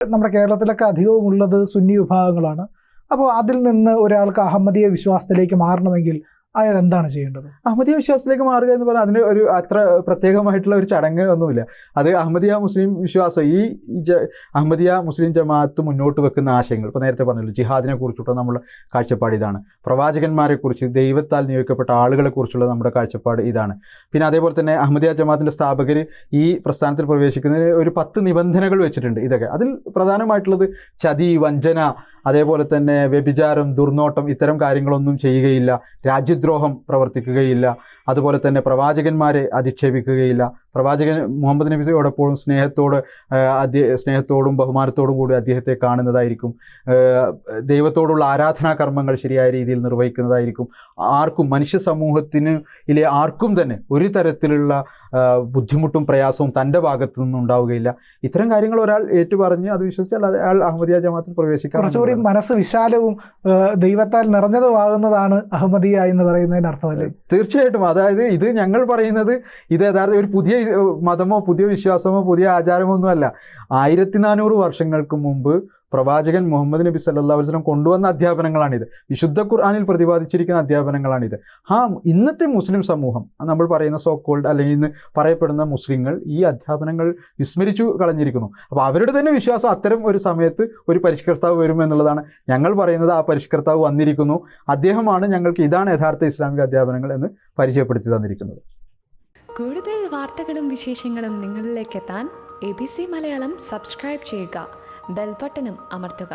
നമ്മുടെ കേരളത്തിലൊക്കെ അധികവും ഉള്ളത് സുന്നി വിഭാഗങ്ങളാണ്. അപ്പോൾ അതിൽ നിന്ന് ഒരാൾക്ക് അഹമ്മദീയ വിശ്വാസത്തിലേക്ക് മാറണമെങ്കിൽ അയാൾ എന്താണ് ചെയ്യേണ്ടത്? അഹമ്മദിയ വിശ്വാസത്തിലേക്ക് മാറുക എന്ന് പറഞ്ഞാൽ അതിന് ഒരു അത്ര പ്രത്യേകമായിട്ടുള്ള ഒരു ചടങ്ങ് ഒന്നുമില്ല. അത് അഹമ്മദിയ മുസ്ലിം വിശ്വാസം, ഈ അഹമ്മദിയ മുസ്ലിം ജമാഅത്ത് മുന്നോട്ട് വെക്കുന്ന ആശയങ്ങൾ, ഇപ്പോൾ നേരത്തെ പറഞ്ഞല്ലോ ജിഹാദിനെ കുറിച്ചിട്ടുള്ള നമ്മുടെ കാഴ്ചപ്പാട് ഇതാണ്. പ്രവാചകന്മാരെ കുറിച്ച്, ദൈവത്താൽ നിയോഗിക്കപ്പെട്ട ആളുകളെ കുറിച്ചുള്ള നമ്മുടെ കാഴ്ചപ്പാട് ഇതാണ്. പിന്നെ അതേപോലെ തന്നെ അഹമ്മദിയ ജമാഅത്തിൻ്റെ സ്ഥാപകർ ഈ പ്രസ്ഥാനത്തിൽ പ്രവേശിക്കുന്നതിന് ഒരു 10 നിബന്ധനകൾ വെച്ചിട്ടുണ്ട്. ഇതൊക്കെ അതിൽ പ്രധാനമായിട്ടുള്ളത് ചതി, വഞ്ചന, അതേപോലെ തന്നെ വ്യഭിചാരം, ദുർനോട്ടം, ഇത്തരം കാര്യങ്ങളൊന്നും ചെയ്യുകയില്ല, രാജ്യദ്രോഹം പ്രവർത്തിക്കുകയില്ല, അതുപോലെ തന്നെ പ്രവാചകന്മാരെ അധിക്ഷേപിക്കുകയില്ല, പ്രവാചകൻ മുഹമ്മദ് നബിയോടൊപ്പം സ്നേഹത്തോടും ബഹുമാനത്തോടും കൂടി അദ്ദേഹത്തെ കാണുന്നതായിരിക്കും, ദൈവത്തോടുള്ള ആരാധനാ കർമ്മങ്ങൾ ശരിയായ രീതിയിൽ നിർവഹിക്കുന്നതായിരിക്കും, ആർക്കും മനുഷ്യ സമൂഹത്തിന് ആർക്കും തന്നെ ഒരു തരത്തിലുള്ള ബുദ്ധിമുട്ടും പ്രയാസവും തൻ്റെ ഭാഗത്തു നിന്നും ഉണ്ടാവുകയില്ല. ഇത്തരം കാര്യങ്ങൾ ഒരാൾ ഏറ്റുപറഞ്ഞ് അത് വിശ്വസിച്ചാൽ അയാൾ അഹമ്മദിയ ജമാഅത്തിൽ പ്രവേശിക്കാം. കുറച്ചുകൂടി മനസ്സ് വിശാലവും ദൈവത്താൽ നിറഞ്ഞതുമാകുന്നതാണ് അഹമ്മദിയ എന്ന് പറയുന്നതിന് അർത്ഥമല്ലേ? തീർച്ചയായിട്ടും. അതായത് ഇത് ഞങ്ങൾ പറയുന്നത് ഇത് യഥാർത്ഥ ഒരു പുതിയ മതമോ പുതിയ വിശ്വാസമോ പുതിയ ആചാരമോ ഒന്നുമല്ല. 1400 വർഷങ്ങൾക്ക് മുമ്പ് പ്രവാചകൻ മുഹമ്മദ് നബി സല്ലല്ലാഹു അലൈഹി വസല്ലം കൊണ്ടുവന്ന അധ്യാപനങ്ങളാണിത്. വിശുദ്ധ ഖുർആനിൽ പ്രതിപാദിച്ചിരിക്കുന്ന അധ്യാപനങ്ങളാണിത്. ഇന്നത്തെ മുസ്ലിം സമൂഹം, നമ്മൾ പറയുന്ന സോ കോൾഡ് അല്ലെങ്കിൽ ഇന്ന് പറയപ്പെടുന്ന മുസ്ലിങ്ങൾ ഈ അധ്യാപനങ്ങൾ വിസ്മരിച്ചു കളഞ്ഞിരിക്കുന്നു. അപ്പോൾ അവരുടെ തന്നെ വിശ്വാസം അത്തരം ഒരു സമയത്ത് ഒരു പരിഷ്കർത്താവ് വരും എന്നുള്ളതാണ്. ഞങ്ങൾ പറയുന്നത് ആ പരിഷ്കർത്താവ് വന്നിരിക്കുന്നു, അദ്ദേഹമാണ് ഞങ്ങൾക്ക് ഇതാണ് യഥാർത്ഥ ഇസ്ലാമിക അധ്യാപനങ്ങൾ എന്ന് പരിചയപ്പെടുത്തി തന്നിരിക്കുന്നത്. കൂടുതൽ വാർത്തകളും വിശേഷങ്ങളും നിങ്ങളിലേക്ക് എത്താൻ ABC മലയാളം സബ്സ്ക്രൈബ് ചെയ്യുക, ബെൽ ബട്ടണും അമർത്തുക.